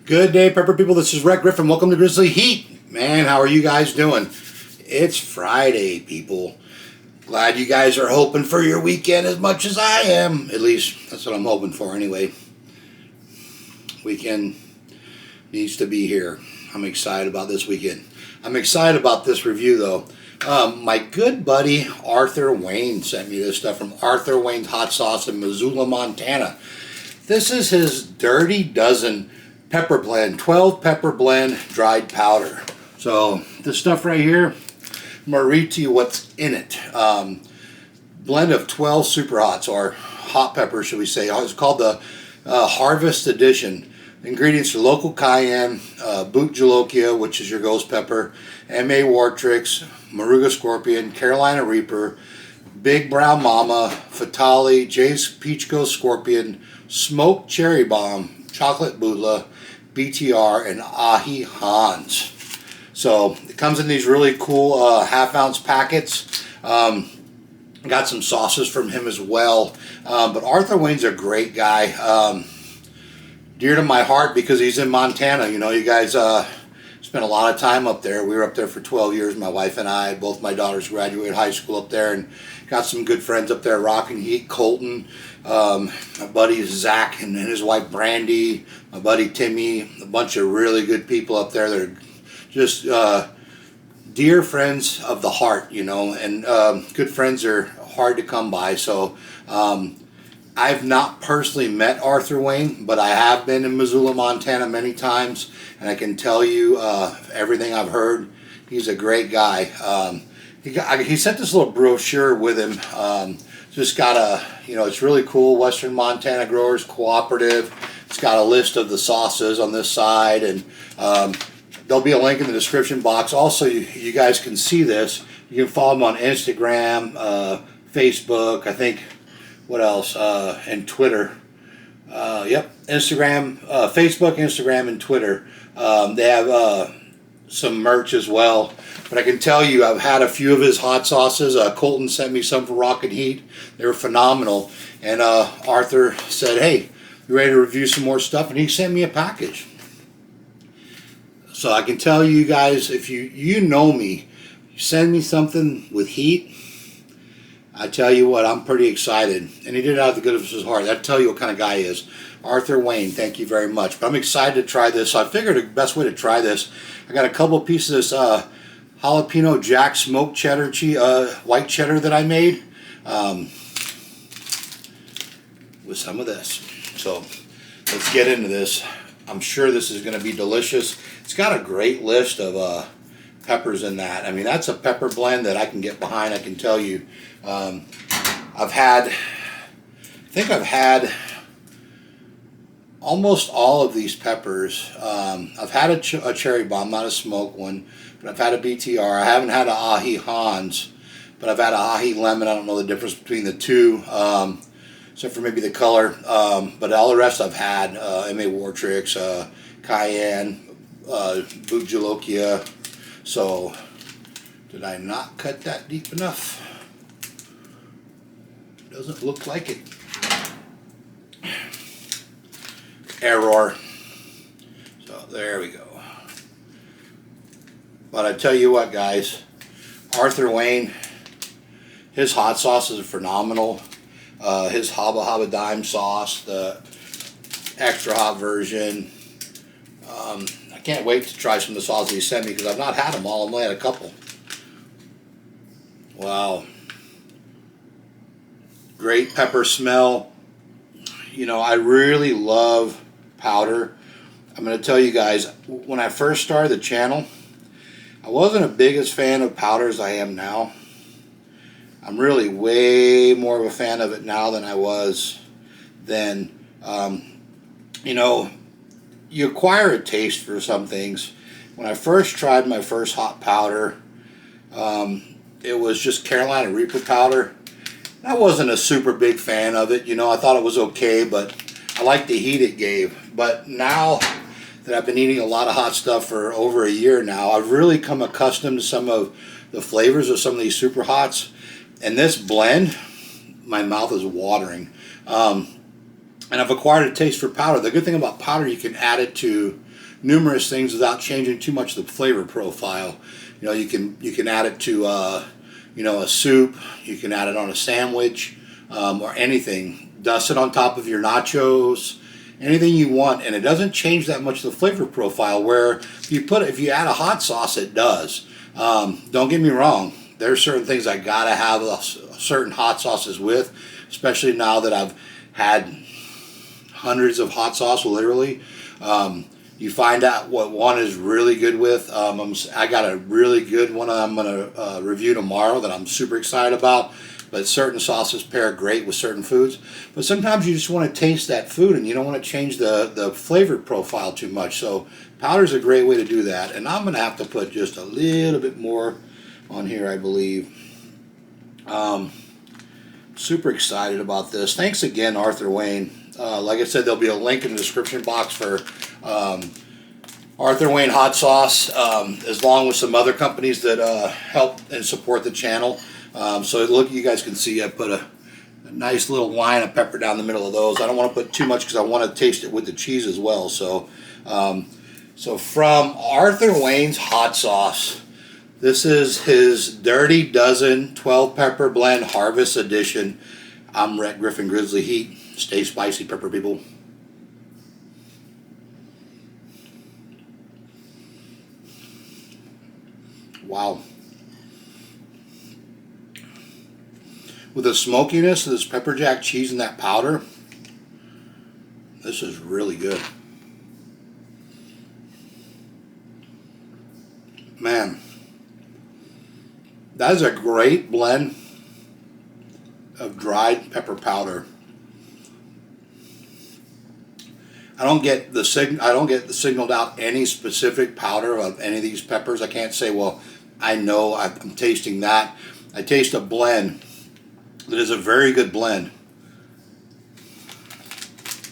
Good day, Pepper people. This is Rick Griffin. Welcome to Grizzly Heat. Man, how are you guys doing? It's Friday, people. Glad you guys are hoping for your weekend as much as I am. At least, that's what I'm hoping for anyway. Weekend needs to be here. I'm excited about this weekend. I'm excited about this review, though. My good buddy Arthur Wayne sent me this stuff from Arthur Wayne's Hot Sauce in Missoula, Montana. This is his Dirty Dozen pepper blend, 12 pepper blend dried powder. So this stuff right here, I'm going to read to you what's in it. Blend of 12 super hots, or hot peppers should we say. It's called the Harvest Edition. Ingredients are local cayenne, boot jolokia, which is your ghost pepper, M.A. Wartrix, Moruga Scorpion, Carolina Reaper, Big Brown Mama, Fatale, Jay's Peach Ghost Scorpion, Smoked Cherry Bomb, Chocolate Budla, BTR, and Ahi Hans. So it comes in these really cool half-ounce packets. Got some sauces from him as well. But Arthur Wayne's a great guy. Dear to my heart because he's in Montana. You know, you guys spent a lot of time up there. We were up there for 12 years, my wife and I. Both my daughters graduated high school up there, and got some good friends up there, Rockin' Heat, Colton, my buddy Zach and his wife Brandy, my buddy Timmy, a bunch of really good people up there that are just dear friends of the heart, you know, and good friends are hard to come by. So I've not personally met Arthur Wayne, but I have been in Missoula, Montana many times, and I can tell you everything I've heard. He's a great guy. He sent this little brochure with him. Just got a, you know, it's really cool. Western Montana Growers Cooperative. It's got a list of the sauces on this side, and there'll be a link in the description box. Also, you guys can see this. You can follow him on Instagram, Facebook, I think. What else? And Twitter. Yep, Instagram, Facebook, Instagram, and Twitter. They have some merch as well. But I can tell you, I've had a few of his hot sauces. Colton sent me some for Rocket Heat. They were phenomenal. And Arthur said, hey, you ready to review some more stuff? And he sent me a package. So I can tell you guys, if you know me, you send me something with heat, I tell you what, I'm pretty excited. And he did it out of the goodness of his heart. That'll tell you what kind of guy he is. Arthur Wayne, thank you very much. But I'm excited to try this. So I figured the best way to try this, I got a couple pieces of this jalapeno jack smoked cheddar white cheddar that I made with some of this. So let's get into this. I'm sure this is going to be delicious. It's got a great list of peppers in that. I mean, that's a pepper blend that I can get behind, I can tell you. I think I've had almost all of these peppers. I've had a cherry bomb, not a smoked one, but I've had a BTR. I haven't had an Ahi Hans, but I've had a Ahi Lemon. I don't know the difference between the two, except for maybe the color. But all the rest I've had, M.A. Wartrix, Cayenne, Boot Jolokia. So, did I not cut that deep enough? Doesn't look like it. Error. So there we go. But I tell you what, guys, Arthur Wayne, his hot sauces are phenomenal. His Haba Haba Dime sauce, the extra hot version. I can't wait to try some of the sauces he sent me because I've not had them all. I've only had a couple. Wow. Great pepper smell. You know, I really love powder. I'm going to tell you guys, when I first started the channel, I wasn't the biggest fan of powder as I am now. I'm really way more of a fan of it now than I was then. You know, you acquire a taste for some things. When I first tried my first hot powder, it was just Carolina Reaper powder. I wasn't a super big fan of it. You know, I thought it was okay, but I liked the heat it gave. But now that I've been eating a lot of hot stuff for over a year now, I've really come accustomed to some of the flavors of some of these super hots. And this blend, my mouth is watering. And I've acquired a taste for powder. The good thing about powder, you can add it to numerous things without changing too much of the flavor profile. You know, you can add it to you know, a soup. You can add it on a sandwich or anything. Dust it on top of your nachos, anything you want, and it doesn't change that much the flavor profile. Where if you add a hot sauce, it does. Don't get me wrong. There are certain things I gotta have certain hot sauces with, especially now that I've had hundreds of hot sauce, literally. You find out what one is really good with. I got a really good one I'm going to review tomorrow that I'm super excited about. But certain sauces pair great with certain foods. But sometimes you just want to taste that food and you don't want to change the flavor profile too much. So powder is a great way to do that. And I'm going to have to put just a little bit more on here, I believe. Super excited about this. Thanks again, Arthur Wayne. Like I said, there'll be a link in the description box for Arthur Wayne hot sauce, along with some other companies that help and support the channel. So look, you guys can see I put a nice little line of pepper down the middle of those. I don't want to put too much because I want to taste it with the cheese as well. So, so from Arthur Wayne's hot sauce, this is his Dirty Dozen 12 Pepper Blend Harvest Edition. I'm Rhett Griffin Grizzly Heat. Stay spicy, pepper people. Wow. With the smokiness of this pepper jack cheese and that powder, this is really good. Man, that is a great blend of dried pepper powder. I don't get the signaled out any specific powder of any of these peppers. I can't say, well, I know I'm tasting that. I taste a blend that is a very good blend.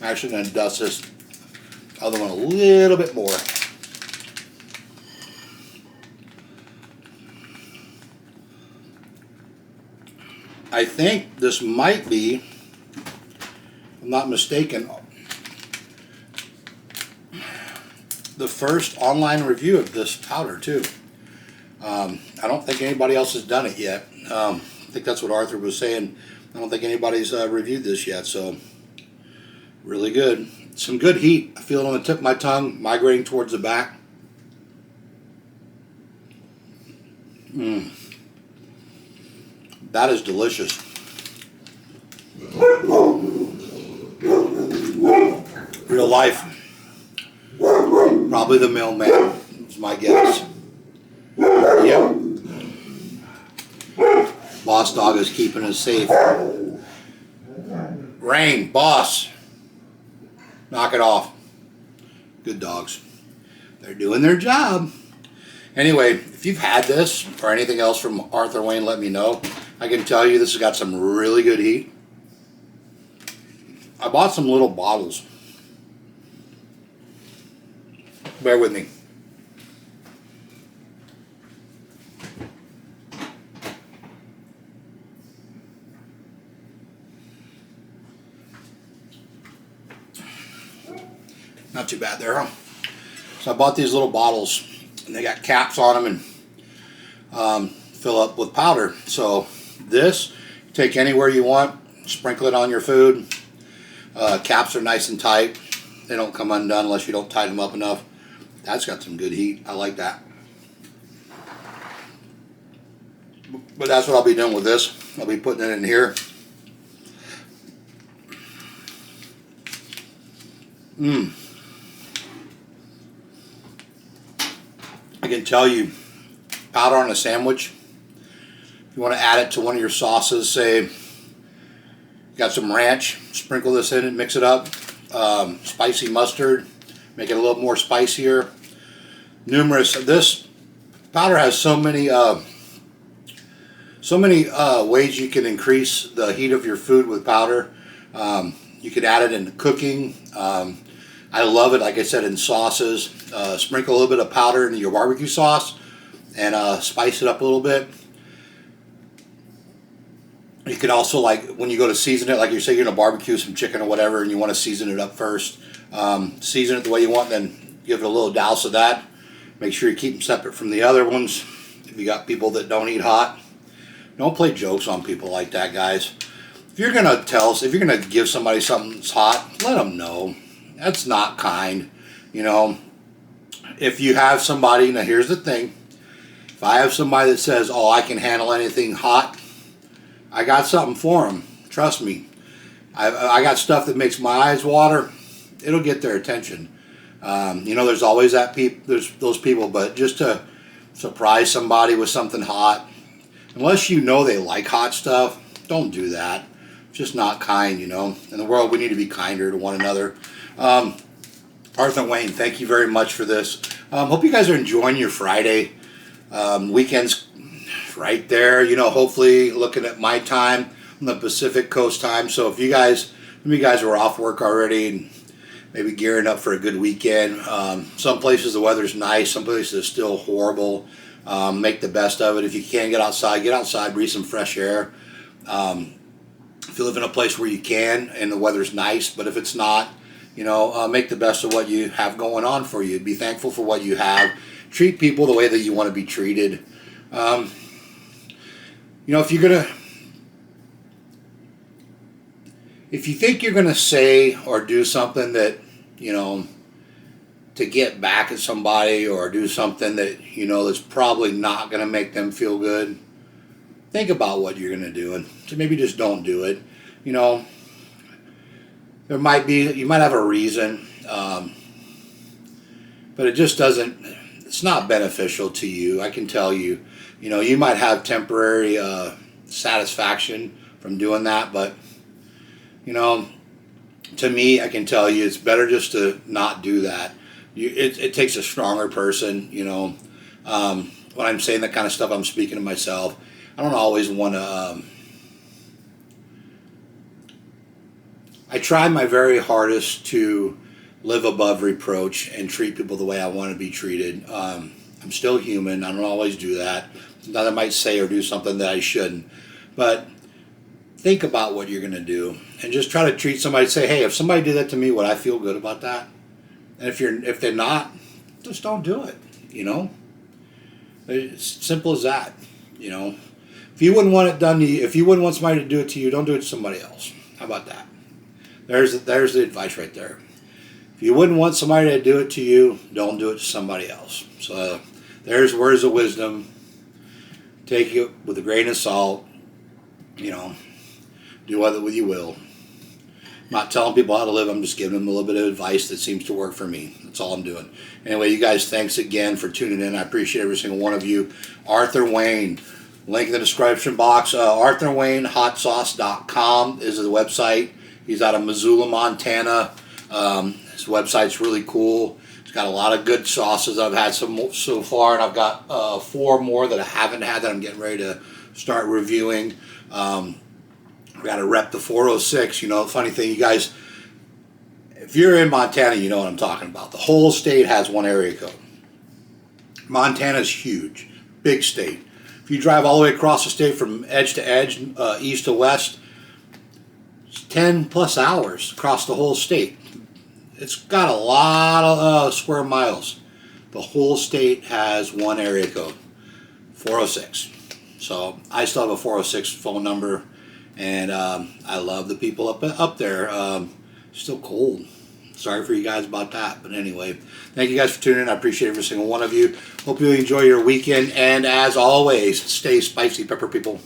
I'm actually going to dust this other one a little bit more. I think this might be, if I'm not mistaken, the first online review of this powder too. I don't think anybody else has done it yet. I think that's what Arthur was saying. I don't think anybody's reviewed this yet, so really good. Some good heat. I feel it on the tip of my tongue, migrating towards the back. That is delicious. Real life. Probably the mailman, is my guess. Yep. Boss dog is keeping us safe. Rain, boss. Knock it off. Good dogs. They're doing their job. Anyway, if you've had this or anything else from Arthur Wayne, let me know. I can tell you this has got some really good heat. I bought some little bottles. Bear with me. Not too bad there, huh? So I bought these little bottles, and they got caps on them and fill up with powder. So this, take anywhere you want, sprinkle it on your food. Caps are nice and tight. They don't come undone unless you don't tighten them up enough. That's got some good heat. I like that. But that's what I'll be doing with this. I'll be putting it in here. I can tell you, powder on a sandwich, if you want to add it to one of your sauces, say you got some ranch, sprinkle this in and mix it up. Spicy mustard, make it a little more spicier. This powder has so many ways you can increase the heat of your food with powder. You could add it into cooking. I love it, like I said, in sauces. Sprinkle a little bit of powder into your barbecue sauce and spice it up a little bit. You could also, like, when you go to season it, like you say you're going to barbecue some chicken or whatever and you want to season it up first, season it the way you want, then give it a little douse of that. Make sure you keep them separate from the other ones. If you got people that don't eat hot, don't play jokes on people like that, guys. If you're going to give somebody something that's hot, let them know. That's not kind. You know, if you have somebody, now here's the thing. If I have somebody that says, oh, I can handle anything hot, I got something for them. Trust me. I got stuff that makes my eyes water. It'll get their attention. You know, there's always there's those people, but just to surprise somebody with something hot, unless you know they like hot stuff, don't do that. It's just not kind, you know. In the world, we need to be kinder to one another. Arthur Wayne, thank you very much for this. Hope you guys are enjoying your Friday. Weekends right there, you know, hopefully looking at my time on the Pacific Coast time. So if you guys are off work already and maybe gearing up for a good weekend, some places the weather's nice, some places it's still horrible. Make the best of it. If you can get outside, breathe some fresh air. If you live in a place where you can and the weather's nice, but if it's not, you know, make the best of what you have going on for you. Be thankful for what you have. Treat people the way that you want to be treated. You know, if you think you're gonna say or do something that, you know, to get back at somebody or do something that, you know, that's probably not gonna make them feel good, think about what you're gonna do and so maybe just don't do it. You know, you might have a reason, but it just doesn't. It's not beneficial to you. I can tell you. You know, you might have temporary satisfaction from doing that, but, you know, to me, I can tell you it's better just to not do that. It takes a stronger person, you know. When I'm saying that kind of stuff, I'm speaking to myself. I don't always want to... I try my very hardest to live above reproach and treat people the way I want to be treated. I'm still human. I don't always do that. Sometimes I might say or do something that I shouldn't. But think about what you're going to do. And just try to treat somebody, say, hey, if somebody did that to me, would I feel good about that? And if they're not, just don't do it, you know? It's simple as that, you know? If you wouldn't want it done to you, if you wouldn't want somebody to do it to you, don't do it to somebody else. How about that? There's the advice right there. If you wouldn't want somebody to do it to you, don't do it to somebody else. So there's words of wisdom. Take it with a grain of salt. You know, do what you will. I'm not telling people how to live. I'm just giving them a little bit of advice that seems to work for me. That's all I'm doing. Anyway, you guys, thanks again for tuning in. I appreciate every single one of you. Arthur Wayne, link in the description box. ArthurWayneHotSauce.com is the website. He's out of Missoula, Montana. His website's really cool. It's got a lot of good sauces. I've had some so far, and I've got 4 more that I haven't had that I'm getting ready to start reviewing. I've got to rep the 406. You know, the funny thing, you guys, if you're in Montana, you know what I'm talking about. The whole state has one area code. Montana's huge, big state. If you drive all the way across the state from edge to edge, east to west, 10 plus hours across the whole state. It's got a lot of square miles. The whole state has one area code, 406. So I still have a 406 phone number, and I love the people up there. Still cold. Sorry for you guys about that, but anyway, thank you guys for tuning in. I appreciate every single one of you. Hope you enjoy your weekend, and as always, stay spicy, pepper people.